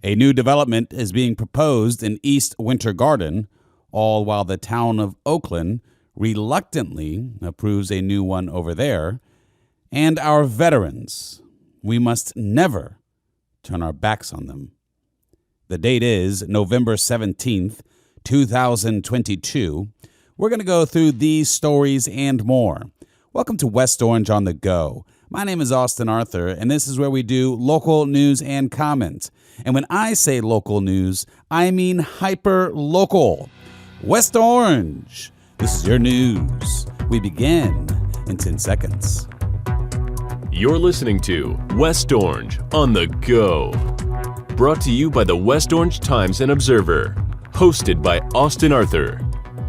A new development is being proposed in East Winter Garden, all while the town of Oakland reluctantly approves a new one over there. And our veterans, we must never turn our backs on them. The date is November 17th, 2022. We're going to go through these stories and more. Welcome to West Orange on the Go. My name is Austin Arthur, and this is where we do local news and comment. And when I say local news, I mean hyper-local. West Orange, this is your news. We begin in 10 seconds. You're listening to West Orange on the Go. Brought to you by the West Orange Times and Observer. Hosted by Austin Arthur.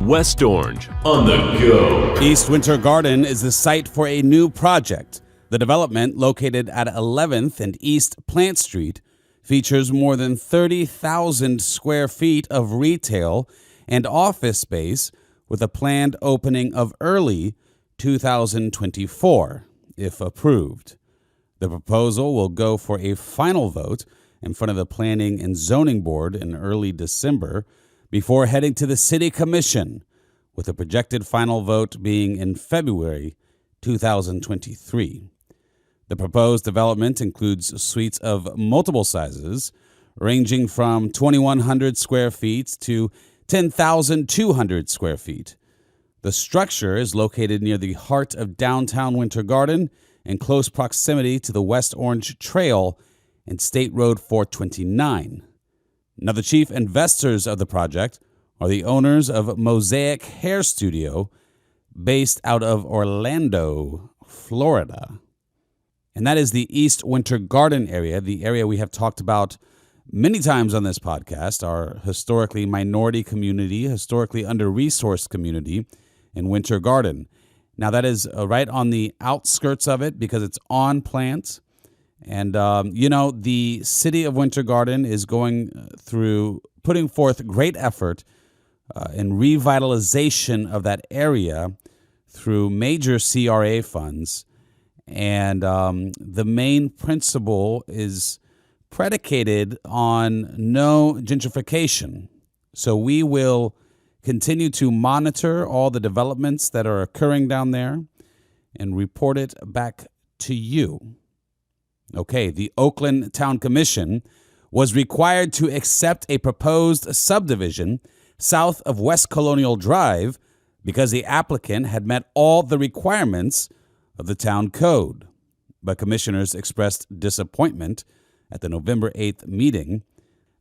West Orange on the Go. East Winter Garden is the site for a new project. The development, located at 11th and East Plant Street, features more than 30,000 square feet of retail and office space with a planned opening of early 2024, if approved. The proposal will go for a final vote in front of the Planning and Zoning Board in early December before heading to the City Commission, with a projected final vote being in February 2023. The proposed development includes suites of multiple sizes, ranging from 2,100 square feet to 10,200 square feet. The structure is located near the heart of downtown Winter Garden in close proximity to the West Orange Trail and State Road 429. Now, the chief investors of the project are the owners of Mosaic Hair Studio, based out of Orlando, Florida. And that is the East Winter Garden area, the area we have talked about many times on this podcast, our historically minority community, historically under-resourced community in Winter Garden. Now, that is right on the outskirts of it because it's on plant. And, the city of Winter Garden is going through putting forth great effort in revitalization of that area through major CRA funds. And the main principle is predicated on no gentrification. So we will continue to monitor all the developments that are occurring down there and report it back to you. Okay, the Oakland Town Commission was required to accept a proposed subdivision south of West Colonial Drive because the applicant had met all the requirements of the town code. But commissioners expressed disappointment at the November 8th meeting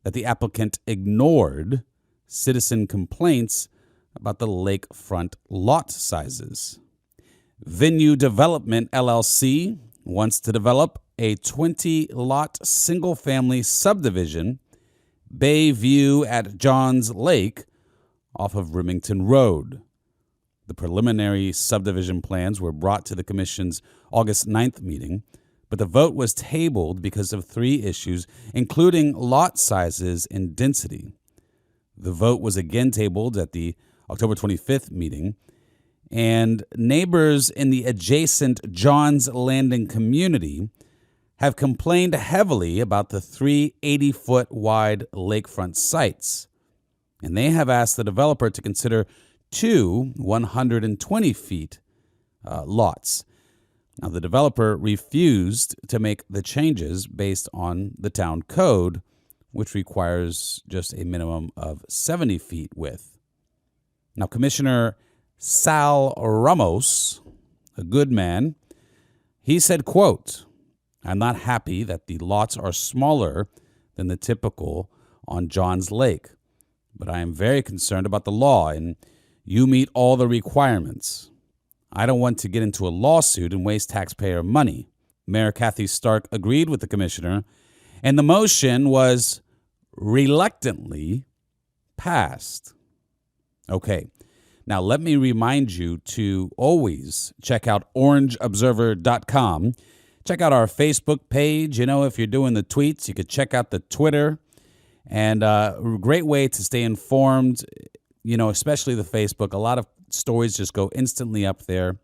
that the applicant ignored citizen complaints about the lakefront lot sizes. Venue Development LLC wants to develop a 20-lot single-family subdivision, Bayview at Johns Lake, off of Remington Road. The preliminary subdivision plans were brought to the Commission's August 9th meeting, but the vote was tabled because of three issues, including lot sizes and density. The vote was again tabled at the October 25th meeting, and neighbors in the adjacent Johns Landing community have complained heavily about the three 80-foot wide lakefront sites, and they have asked the developer to consider two 120 feet lots. Now, the developer refused to make the changes based on the town code, which requires just a minimum of 70 feet width. Now, Commissioner Sal Ramos, a good man, he said, quote, "I'm not happy that the lots are smaller than the typical on Johns Lake, but I am very concerned about the law and you meet all the requirements. I don't want to get into a lawsuit and waste taxpayer money." Mayor Kathy Stark agreed with the commissioner, and the motion was reluctantly passed. Okay, now let me remind you to always check out orangeobserver.com. Check out our Facebook page. If you're doing the tweets, you could check out the Twitter. And a great way to stay informed, especially the Facebook. A lot of stories just go instantly up there,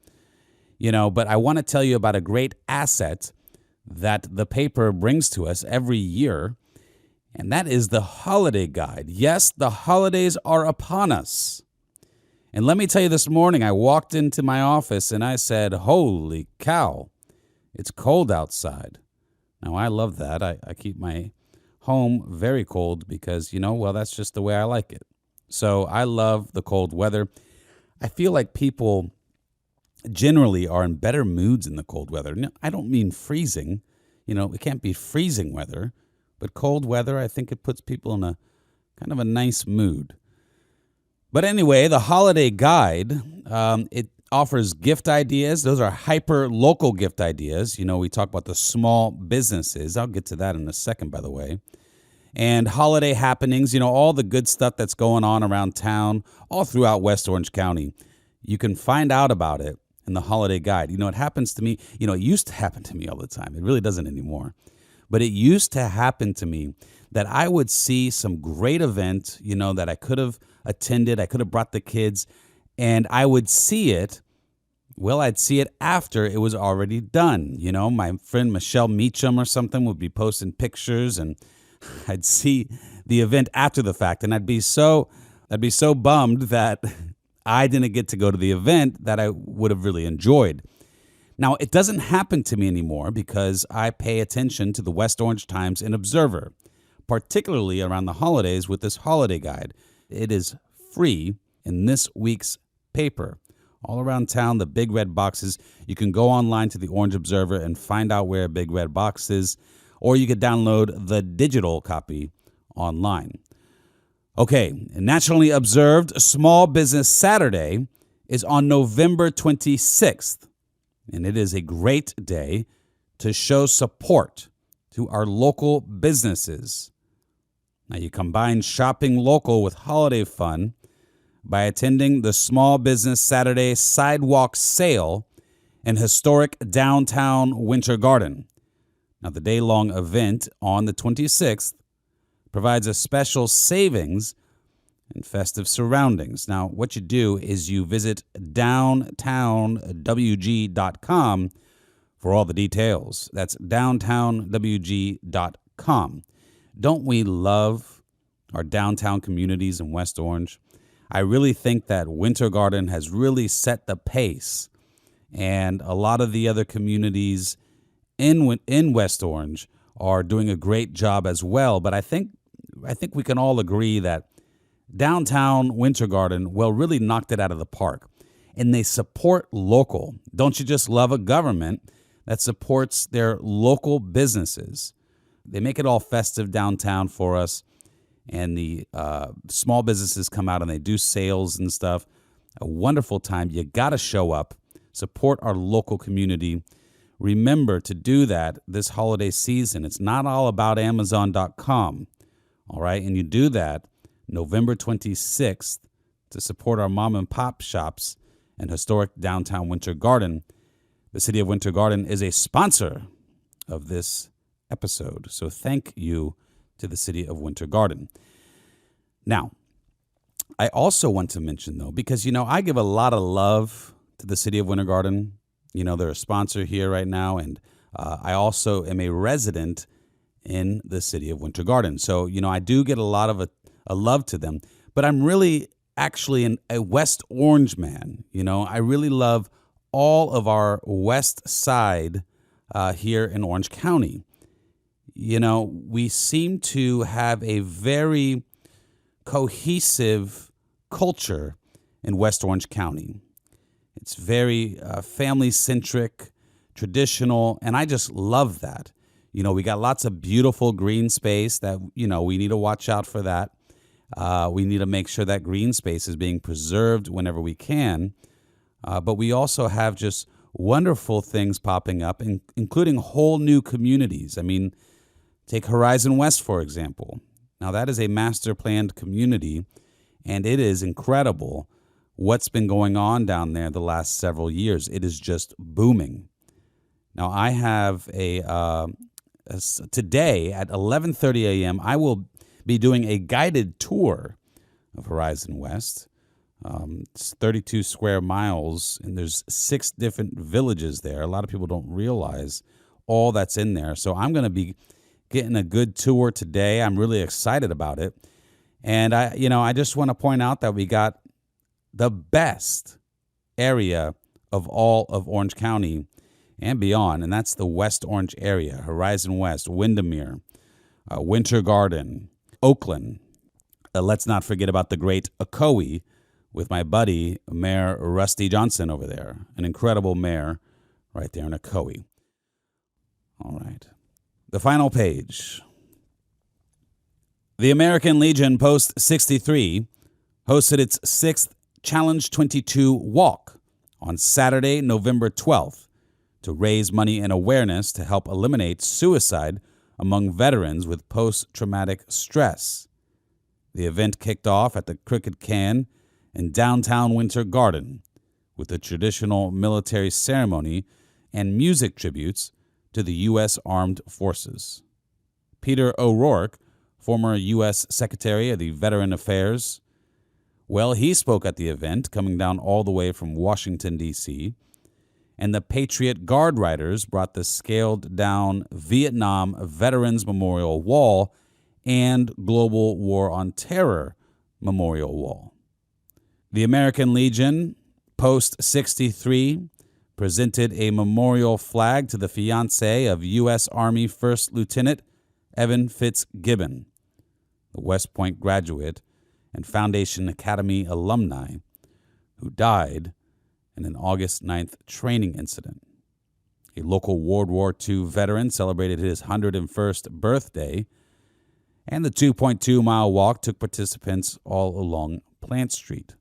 but I want to tell you about a great asset that the paper brings to us every year. and that is the holiday guide. Yes, the holidays are upon us. And let me tell you, this morning I walked into my office and I said, holy cow, it's cold outside. Now, I love that. I keep my home very cold because, that's just the way I like it. So I love the cold weather. I feel like people generally are in better moods in the cold weather. No, I don't mean freezing. It can't be freezing weather, but cold weather, I think it puts people in a kind of a nice mood. But anyway, the holiday guide, it offers gift ideas. Those are hyper-local gift ideas. We talk about the small businesses. I'll get to that in a second, by the way. And holiday happenings, all the good stuff that's going on around town, all throughout West Orange County. You can find out about it in the holiday guide. It happens to me. It used to happen to me all the time. It really doesn't anymore. But it used to happen to me that I would see some great event, that I could have attended. I could have brought the kids, and I would see it. Well, I'd see it after it was already done. My friend Michelle Meacham or something would be posting pictures, and I'd see the event after the fact, and I'd be so bummed that I didn't get to go to the event that I would have really enjoyed. Now, it doesn't happen to me anymore because I pay attention to the West Orange Times and Observer, particularly around the holidays with this holiday guide. It is free in this week's paper. All around town, the big red boxes. You can go online to the Orange Observer and find out where a big red box is, or you could download the digital copy online. Okay, nationally observed Small Business Saturday is on November 26th, and it is a great day to show support to our local businesses. Now, you combine shopping local with holiday fun by attending the Small Business Saturday Sidewalk Sale in historic downtown Winter Garden. Now, the day-long event on the 26th provides a special savings and festive surroundings. Now, what you do is you visit downtownwg.com for all the details. That's downtownwg.com. Don't we love our downtown communities in West Orange? I really think that Winter Garden has really set the pace, and a lot of the other communities in West Orange are doing a great job as well. But I think we can all agree that downtown Winter Garden, really knocked it out of the park. And they support local. Don't you just love a government that supports their local businesses? They make it all festive downtown for us. And the small businesses come out and they do sales and stuff. A wonderful time. You got to show up, support our local community. Remember to do that this holiday season. It's not all about Amazon.com. All right. And you do that November 26th to support our mom and pop shops and historic downtown Winter Garden. The City of Winter Garden is a sponsor of this episode. So thank you to the City of Winter Garden. Now, I also want to mention, though, because, I give a lot of love to the City of Winter Garden. They're a sponsor here right now, and I also am a resident in the City of Winter Garden. So, I do get a lot of a love to them, but I'm really actually a West Orange man. I really love all of our west side here in Orange County. We seem to have a very cohesive culture in West Orange County. It's very family-centric, traditional, and I just love that. We got lots of beautiful green space that, we need to watch out for that. We need to make sure that green space is being preserved whenever we can. But we also have just wonderful things popping up, including whole new communities. I mean, take Horizon West, for example. Now, that is a master planned community, and it is incredible what's been going on down there the last several years. It is just booming. Now, I have today at 11:30 a.m., I will be doing a guided tour of Horizon West. It's 32 square miles, and there's 6 different villages there. A lot of people don't realize all that's in there. So I'm going to be getting a good tour today. I'm really excited about it. And I just want to point out that we got the best area of all of Orange County and beyond, and that's the West Orange area, Horizon West, Windermere, Winter Garden, Oakland. Let's not forget about the great Ocoee with my buddy, Mayor Rusty Johnson over there, an incredible mayor right there in Ocoee. All right. The final page. The American Legion Post 63 hosted its 6th Challenge 22 walk on Saturday, November 12th, to raise money and awareness to help eliminate suicide among veterans with post-traumatic stress. The event kicked off at the Cricket Can in downtown Winter Garden with a traditional military ceremony and music tributes to the U.S. Armed Forces. Peter O'Rourke, former U.S. Secretary of the Veteran Affairs, well, he spoke at the event, coming down all the way from Washington, D.C., and the Patriot Guard Riders brought the scaled-down Vietnam Veterans Memorial Wall and Global War on Terror Memorial Wall. The American Legion, Post 63, presented a memorial flag to the fiancé of U.S. Army First Lieutenant Evan Fitzgibbon, the West Point graduate and Foundation Academy alumni who died in an August 9th training incident. A local World War II veteran celebrated his 101st birthday, and the 2.2-mile walk took participants all along Plant Street.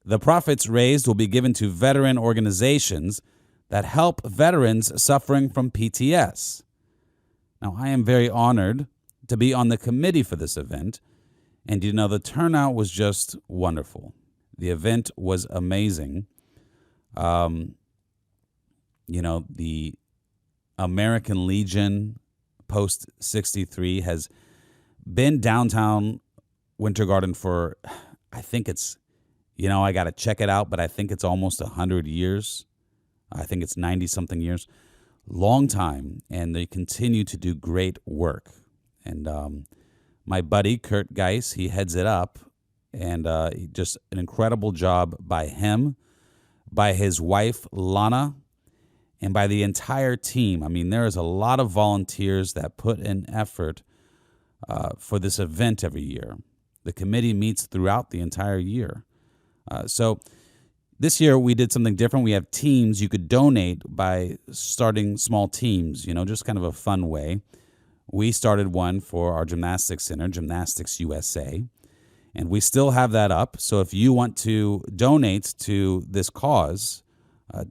The profits raised will be given to veteran organizations that help veterans suffering from PTS. Now, I am very honored to be on the committee for this event, and the turnout was just wonderful. The event was amazing. The American Legion Post 63 has been downtown Winter Garden for, I think it's, I got to check it out, but I think it's almost 100 years. I think it's 90-something years. Long time, and they continue to do great work. And my buddy, Kurt Geis, he heads it up, and just an incredible job by him, by his wife, Lana, and by the entire team. I mean, there is a lot of volunteers that put in effort for this event every year. The committee meets throughout the entire year. So this year we did something different. We have teams. You could donate by starting small teams, just kind of a fun way. We started one for our gymnastics center, Gymnastics USA, and we still have that up. So if you want to donate to this cause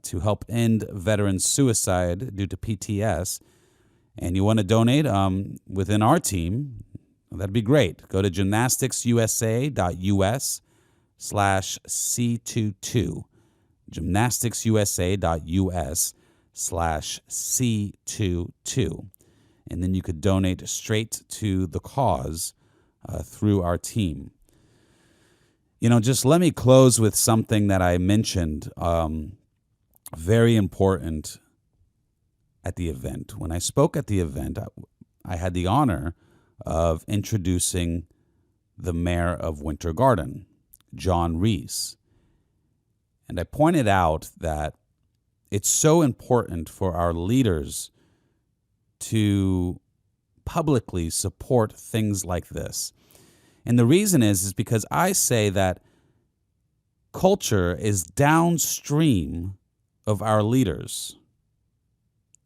to help end veteran suicide due to PTS, and you want to donate within our team, that'd be great. Go to gymnasticsusa.us/C22. gymnasticsusa.us/C22. And then you could donate straight to the cause through our team. Just let me close with something that I mentioned, very important at the event. When I spoke at the event, I had the honor of introducing the mayor of Winter Garden, John Reese. And I pointed out that it's so important for our leaders to publicly support things like this. And the reason is because I say that culture is downstream of our leaders.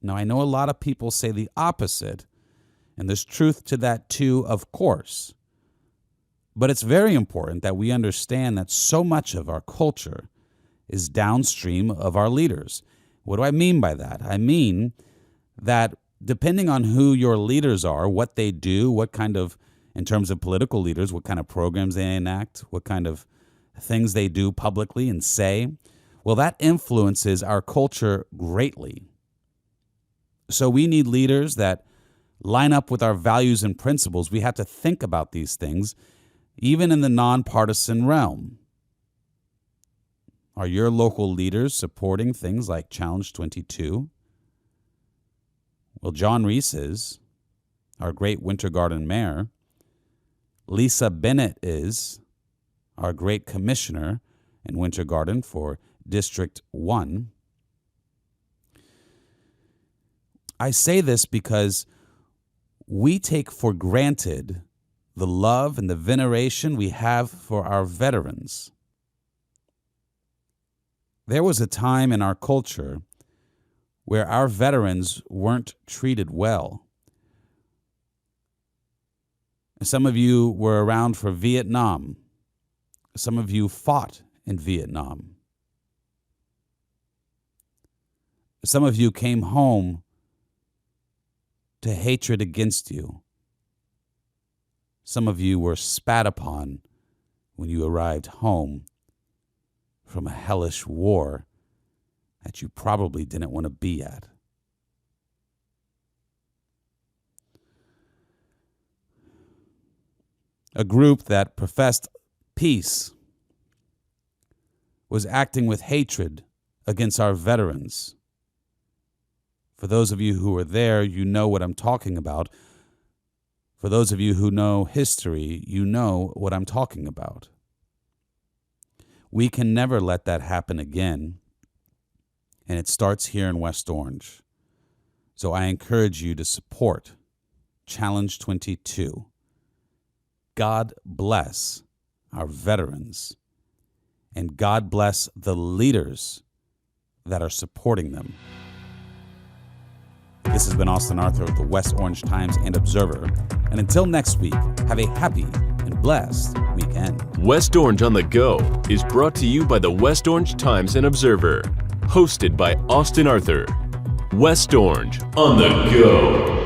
Now, I know a lot of people say the opposite, and there's truth to that too, of course. But it's very important that we understand that so much of our culture is downstream of our leaders. What do I mean by that? I mean that depending on who your leaders are, what they do, what kind of, in terms of political leaders, what kind of programs they enact, what kind of things they do publicly and say, well, that influences our culture greatly. So we need leaders that line up with our values and principles. We have to think about these things, even in the nonpartisan realm. Are your local leaders supporting things like Challenge 22? Well, John Reese is. our great Winter Garden mayor. Lisa Bennett is our great commissioner in Winter Garden for District 1. I say this because we take for granted the love and the veneration we have for our veterans. There was a time in our culture where our veterans weren't treated well. Some of you were around for Vietnam. Some of you fought in Vietnam. Some of you came home to hatred against you. Some of you were spat upon when you arrived home from a hellish war that you probably didn't want to be at. A group that professed peace was acting with hatred against our veterans. For those of you who were there, you know what I'm talking about. For those of you who know history, you know what I'm talking about. We can never let that happen again, and it starts here in West Orange. So I encourage you to support Challenge 22. God bless our veterans, and God bless the leaders that are supporting them. This has been Austin Arthur of the West Orange Times and Observer. And until next week, have a happy and blessed weekend. West Orange on the Go is brought to you by the West Orange Times and Observer. Hosted by Austin Arthur. West Orange on the Go.